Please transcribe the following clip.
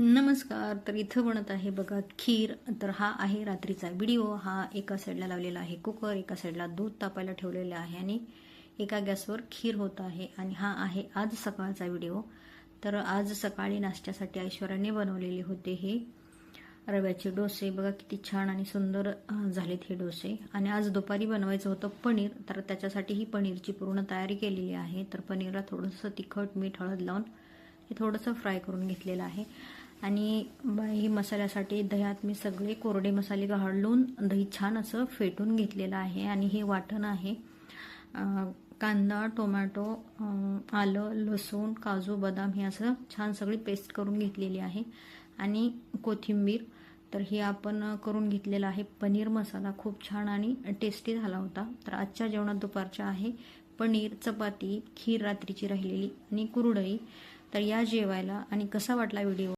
नमस्कार. तर इथं बनत आहे बघा खीर. तर हा आहे रात्रीचा व्हिडिओ. हा एका साईडला लावलेला आहे कुकर, एका साईडला दूध तापायला ठेवलेले आहे आणि एका गॅसवर खीर होत आहे. आणि हा आहे आज सकाळचा व्हिडिओ. तर आज सकाळी नाश्त्यासाठी ऐश्वर्याने बनवलेले होते हे रव्याचे डोसे. बघा किती छान आणि सुंदर झालेत हे डोसे. आणि आज दुपारी बनवायचं होतं पनीर, तर त्याच्यासाठी ही पनीरची पूर्ण तयारी केलेली आहे. तर पनीरला थोडंसं तिखट मीठ हळद लावून हे थोडंसं फ्राय करून घेतलेलं आहे. आणि ही मसाल्यासाठी दह्यात मी सगळे कोरडे मसाले घालून दही छान असं फेटून घेतलेलं आहे. आणि हे वाटण आहे कांदा, टोमॅटो, आलं, लसूण, काजू, बदाम हे असं छान सगळी पेस्ट करून घेतलेली आहे. आणि कोथिंबीर. तर हे आपण करून घेतलेला आहे पनीर मसाला. खूप छान आणि टेस्टी झाला होता. तर आजच्या जेवणात दुपारच्या आहे पनीर, चपाती, खीर रात्रीची राहिलेली आणि कुरडई. तर या जेवायला. आणि कसा वाटला व्हिडिओ?